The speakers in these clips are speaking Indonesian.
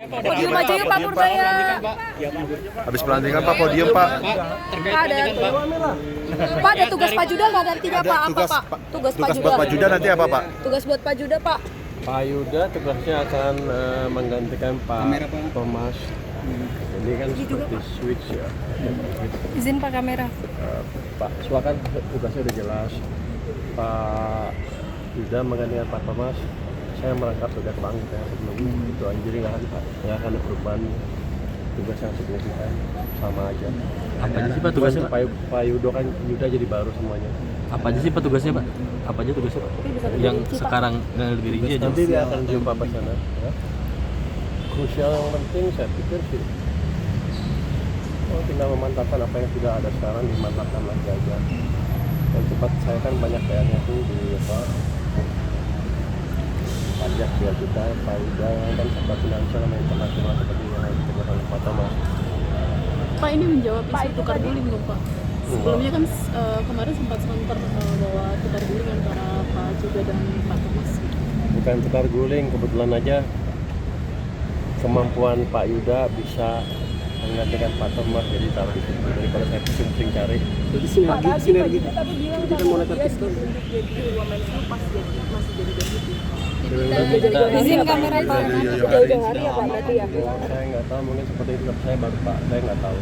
Podium aja yuk Pak Purbaya. Habis pelantikan Pak, podium Pak. Pak ada tugas Pak Juda nggak nantinya Pak? Apa Pak? Tugas Pak Juda. Buat Pak Juda nanti apa Pak? Tugas buat Pak Juda Pak. Pak Yuda tugasnya akan menggantikan Pak Thomas. Ini kan seperti switch ya. Izin Pak kamera. Pak Swa kan tugasnya udah jelas. Pak Yuda menggantikan Pak Thomas. Saya merangkap tugas Bang saya sebelum itu aja, jadi nggak akan ada perubahan tugas yang signifikan, sama aja. Apa aja sih Pak tugasnya Pak? Pak Yuda jadi baru semuanya. Apa aja sih Pak tugasnya Pak? Apa aja tugasnya Pak? Yang sekarang lebih rinci aja. Nanti dia akan jumpa Pak sana. Ya. Krusial yang penting saya pikir sih, tinggal memantapkan apa yang sudah ada sekarang, dimantapkan lagi aja. Yang cepat saya kan banyak PR-nya tuh di pajak biaya kita, Pak Yuda kan serba finansial sama internasional seperti yang dikerjakan oleh Pak Thomas. Pak, ini menjawab isu tukar guling dong Pak. Sebelumnya kan kemarin sempat sebentar bahwa tukar guling antara Pak Juga dan Pak Thomas. Bukan tukar guling, kebetulan aja kemampuan Pak Yuda bisa menggantikan Pak Thomas, jadi taruh di situ daripada saya pusing-pusing cari. Jadi sinergi. Tapi bilang Kita moneter fiskal. jadi Wamenlu pas masih jadi deputi. Izin kamera Pak. Jauh-jauh hari ya Pak berarti ya. Saya nggak tahu, mungkin seperti itu, tapi saya baru Pak, saya nggak tahu.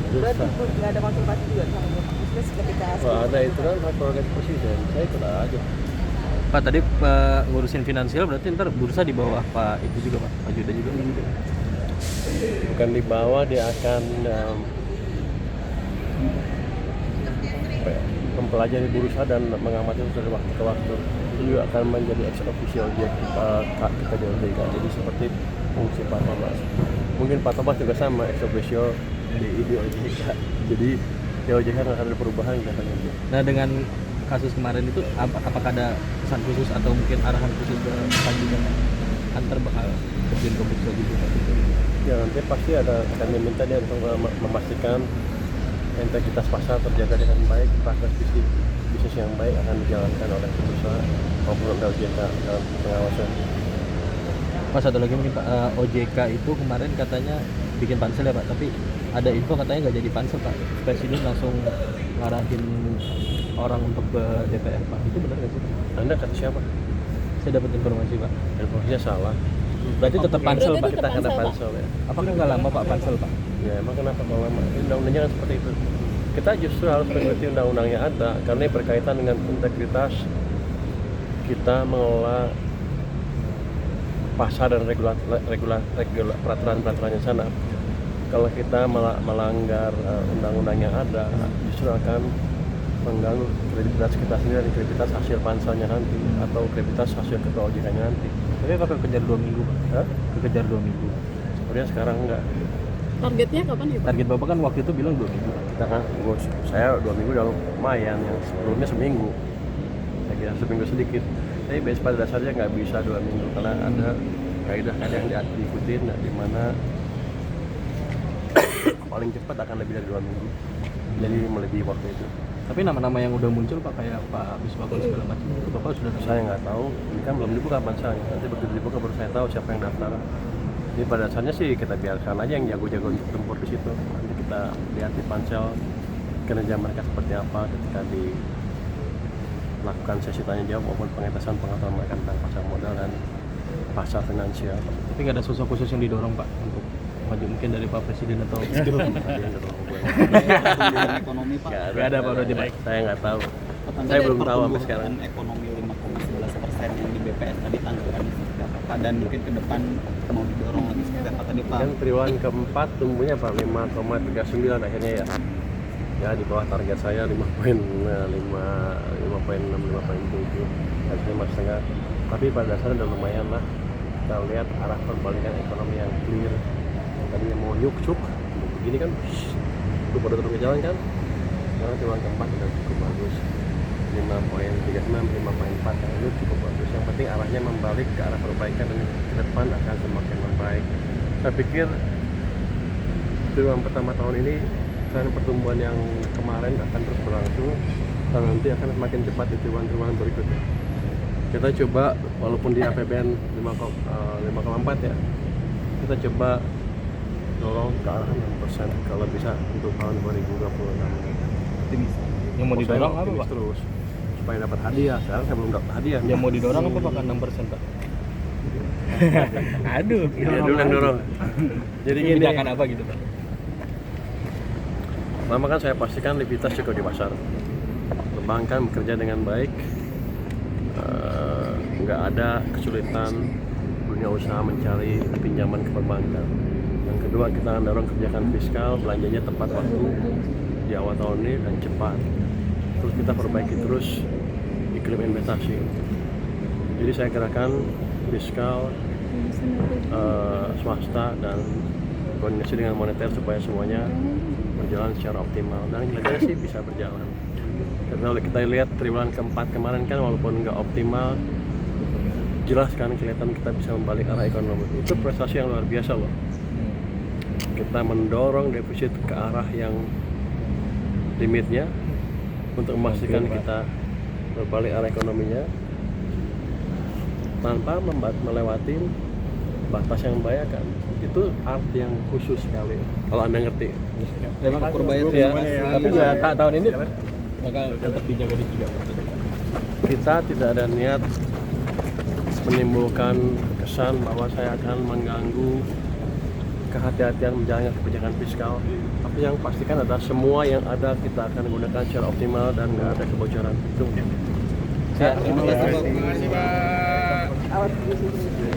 Berarti nggak ada konsultasi juga sama Bapak Bisnis ketika Wah, ada itu kan hak prerogatif presiden, saya ikut aja. Pak tadi ngurusin finansial berarti ntar bursa di bawah Pak itu juga Pak Juda juga. Bukan di bawah, dia akan mempelajari bursa dan mengamati dari waktu ke waktu. Itu juga akan menjadi ex officio objek kita di OJK. Jadi seperti fungsi Pak Thomas. Mungkin Pak Thomas juga sama ex officio di OJK. Jadi di OJK nggak ada perubahan katanya. Nah dengan kasus kemarin itu apakah ada pesan khusus atau mungkin arahan khusus ke Pak Juda antar bakal terjun ke bursa gitu Pak? Ya nanti pasti ada, kami minta dia untuk memastikan integritas pasar terjaga dengan baik, praktek bisnis yang baik akan dijalankan oleh bursa maupun oleh OJK dalam pengawasan. Pak satu lagi mungkin Pak, OJK itu kemarin katanya bikin pansel ya Pak, tapi ada info katanya nggak jadi pansel Pak, Presiden langsung ngarahin orang untuk ke DPR Pak, itu benar nggak sih Pak? Anda kata siapa? Saya dapat informasi Pak. Informasinya salah. Berarti tetap pansel Pak? Kita akan ada pansel ya. Apakah nggak lama Pak pansel Pak? Ya emang kenapa kalau lama? Undang-undangnya kan seperti itu. Kita justru harus mengikuti undang-undangnya ada, karena ini berkaitan dengan integritas kita mengelola pasar dan peraturan-peraturan yang sana. Kalau kita melanggar undang-undang yang ada, justru akan mengganggu kredibilitas kita sendiri dan kredibilitas hasil panselnya nanti atau kredibilitas hasil ketua OJK-nya nanti. Tapi bakal kejar 2 minggu Pak? Hah? Kejar 2 minggu. Sebenarnya sekarang enggak. Targetnya kapan ya Pak? Target Bapak kan waktu itu bilang 2 minggu. Kita kan, saya 2 minggu udah lumayan, yang sebelumnya seminggu. Saya kira seminggu sedikit. Tapi pada dasarnya nggak bisa 2 minggu karena ada kaidah-kaidah yang diikutin, di mana paling cepat akan lebih dari 2 minggu. Jadi melebihi waktu itu. Tapi nama-nama yang udah muncul Pak kayak Pak Biswakun segala macam itu Bapak sudah tahu? Saya nggak tahu, ini kan belum dibuka panselnya. Nanti begitu dibuka baru saya tahu siapa yang daftar. Jadi pada dasarnya sih kita biarkan aja yang jago-jago untuk tempur di situ. Nanti kita lihat di pansel kinerja mereka seperti apa ketika dilakukan sesi tanya jawab maupun pengetahuan pengetahuan mereka tentang pasar modal dan pasar finansial. Tapi nggak ada sosok khusus yang didorong Pak untuk maju mungkin dari Pak Presiden atau Ekonomi Pak. Nggak ada Pak berarti Pak. Saya nggak tahu. Saya belum tahu sampai sekarang. Ekonomi 5,11% yang di BPS tadi tanggapannya seperti apa dan mungkin ke depan mau didorong lagi seperti apa tadi Pak? Kan triwulan keempat tumbuhnya Pak 5,39 akhirnya ya. Ya di bawah target saya 5,6, 5,7, harusnya 5,5. Tapi pada dasarnya udah lumayan lah. Kita lihat arah perbalikan ekonomi yang clear. Tadinya mau nyuk-cuk, begini kan, itu pada turun ke jalan kan. Sekarang triwulan keempat udah cukup bagus. 5,36, 5,4 kan itu cukup bagus. Yang penting arahnya membalik ke arah perbaikan dan ke depan akan semakin membaik. Saya pikir triwulan pertama tahun ini tren pertumbuhan yang kemarin akan terus berlangsung dan nanti akan semakin cepat di triwulan berikutnya. Kita coba walaupun di APBN 5,4 ya, kita coba dorong ke arah 6% kalau bisa untuk tahun 2026. Yang mau didorong apa Optimis pak? terus supaya dapat hadiah. Sekarang saya belum dapat hadiah. Yang mau didorong apa pak? 6% pak? Aduh, Ya dulu yang dorong. Jadi gini, kebijakan apa gitu pak? pertama kan saya pastikan likuiditas cukup di pasar. Perbankan bekerja dengan baik, nggak ada kesulitan dunia usaha mencari pinjaman ke perbankan. Yang kedua, kita akan dorong kebijakan fiskal, belanjanya tepat waktu di awal tahun ini dan cepat. Terus kita perbaiki terus iklim investasi. Jadi saya gerakan fiskal, swasta dan koordinasi dengan moneter supaya semuanya berjalan secara optimal, dan kelihatannya sih bisa berjalan. Karena kita lihat triwulan keempat kemarin kan walaupun nggak optimal, jelas kan kelihatan kita bisa membalik arah ekonomi. Itu prestasi yang luar biasa loh. Kita mendorong defisit ke arah yang limitnya untuk memastikan kita berbalik arah ekonominya tanpa melewati batas yang membahayakan. Itu arti yang khusus sekali kalau Anda ngerti. Memang kurba itu ya, tapi ya tahun ini bakal tetap dijaga di 3%. Kita tidak ada niat menimbulkan kesan bahwa saya akan mengganggu kehati-hatian menjalankan kebijakan fiskal, tapi yang pastikan adalah semua yang ada kita akan gunakan secara optimal dan nggak ada kebocoran. Itu mungkin. Ya, terima kasih pak. Awas di sini.